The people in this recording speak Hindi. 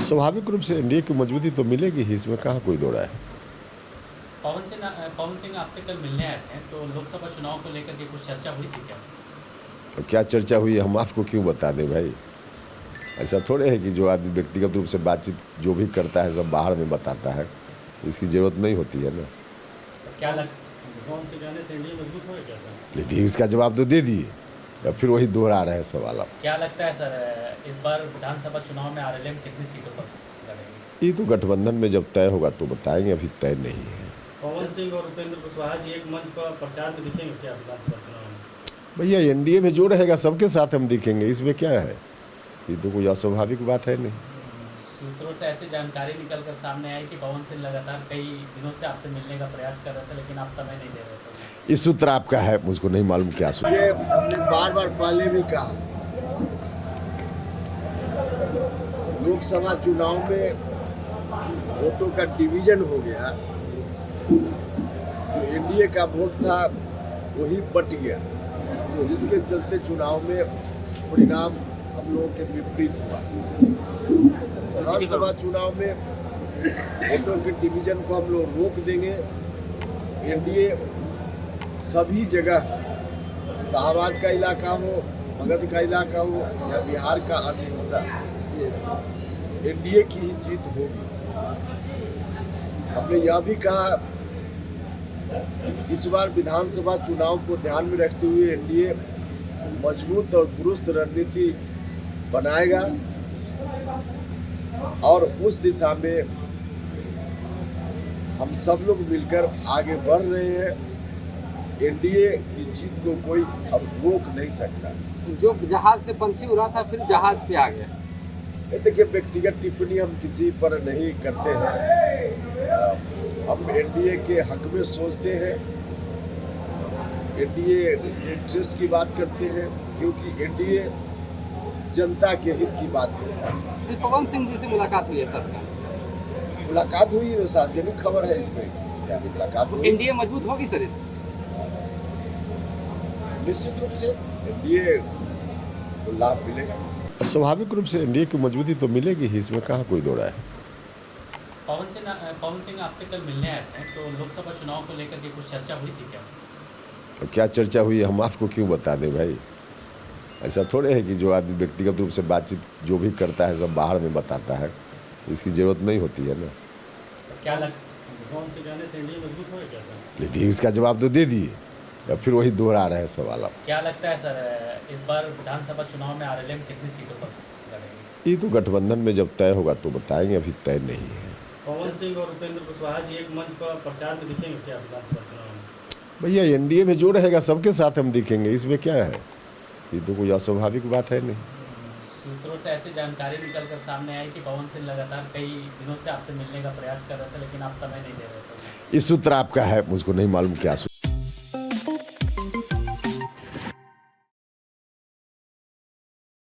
स्वाभाविक रूप से एनडीए की मजबूती तो मिलेगी ही, इसमें कहाँ कोई दो राय है। पवन सिंह आपसे कल मिलने आए थे, तो लोकसभा चुनाव को लेकर के कुछ चर्चा हुई थी क्या? तो क्या चर्चा हुई हम आपको क्यों बता दें भाई। ऐसा थोड़े है कि जो आदमी व्यक्तिगत रूप से बातचीत जो भी करता है सब बाहर में बताता है, इसकी ज़रूरत नहीं होती है ना। क्या कौन से जाने से एनडीए मजबूत होगा क्या सर? लेकिन इसका जवाब तो दे दिए, या फिर वही दोहरा रहे हैं सवाल आप। क्या लगता है सर, इस बार विधानसभा चुनाव में आरएलएम कितनी सीटों पर लड़ेगी? ये तो गठबंधन में जब तय होगा तो बताएंगे, अभी तय नहीं है। पवन सिंह और उपेंद्र कुशवाहा जी एक मंच पर प्रचार में दिखेंगे क्या विधानसभा चुनाव में? भैया एनडीए में जो रहेगा सबके साथ हम दिखेंगे, इसमें क्या है, ये तो कोई अस्वाभाविक बात है नहीं। सूत्रों से ऐसी जानकारी निकल कर सामने आई कि पवन सिंह लगातार कई दिनों से आपसे मिलने का प्रयास कर रहे थे, लेकिन आप समय नहीं दे रहे थे। ये सूत्र आपका है, मुझको नहीं मालूम क्या सूत्र। ये हमने बार बार पहले भी कहा, लोकसभा चुनाव में वोटों का डिवीजन हो गया, जो एनडीए का वोट था वही बट गया, जिसके चलते चुनाव में परिणाम हम लोगों के विपरीत हुआ। विधानसभा चुनाव में वोटों के डिवीजन को हम लोग रोक देंगे। एनडीए सभी जगह, शाहबाद का इलाका हो, मगध का इलाका हो या बिहार का अन्य हिस्सा, एनडीए की ही जीत होगी। हमने यह भी कहा, इस बार विधानसभा चुनाव को ध्यान में रखते हुए एनडीए मजबूत और दुरुस्त रणनीति बनाएगा और उस दिशा में हम सब लोग मिलकर आगे बढ़ रहे हैं। एनडीए की जीत को कोई अब रोक नहीं सकता। जो जहाज से पंछी उड़ा था फिर जहाज पे आ गया। देखिए, व्यक्तिगत टिप्पणी हम किसी पर नहीं करते हैं। हम एनडीए के हक में सोचते हैं, एनडीए इंटरेस्ट की बात करते हैं, क्योंकि एनडीए जनता के हित की बात करता है। पवन सिंह जी से मुलाकात हुई है सर? मुलाकात हुई है तो सार्वजनिक खबर है, इसमें क्या मुलाकात हुई? एनडीए मजबूत होगी सर इस? निश्चित रूप से एनडीए को लाभ मिलेगा। स्वाभाविक रूप से एनडीए की मजबूती तो मिलेगी ही, इसमें कहाँ कोई दो राय है। पवन सिंह आपसे कल मिलने आए थे, तो लोकसभा चुनाव को लेकर के कुछ चर्चा हुई थी क्या? तो क्या चर्चा हुई हम आपको क्यों बता दें भाई। ऐसा थोड़े है कि जो आदमी व्यक्तिगत रूप से बातचीत जो भी करता है सब बाहर में बताता है, इसकी ज़रूरत नहीं होती है ना। क्या कौन से जाने से एनडीए मजबूत होगा क्या सर? लेकिन इसका जवाब तो दे दिए, या फिर वही दोहरा रहे हैं सवाल आप। क्या लगता है सर, इस बार विधानसभा चुनाव में आरएलएम कितनी सीटों पर लड़ेगी? ये तो गठबंधन में जब तय होगा तो बताएंगे, अभी तय नहीं है। पवन सिंह और उपेंद्र कुशवाहा जी एक मंच पर प्रचार में दिखेंगे क्या विधानसभा चुनाव में? भैया एनडीए में जो रहेगा सबके साथ हम दिखेंगे, इसमें क्या है, ये तो कोई अस्वाभाविक बात है नहीं। सूत्रों से ऐसी जानकारी निकल कर सामने आई कि पवन सिंह लगातार कई दिनों से आपसे मिलने का प्रयास कर रहे थे, लेकिन आप समय नहीं दे रहे थे। ये सूत्र आपका है, मुझको नहीं मालूम क्या सूत्र।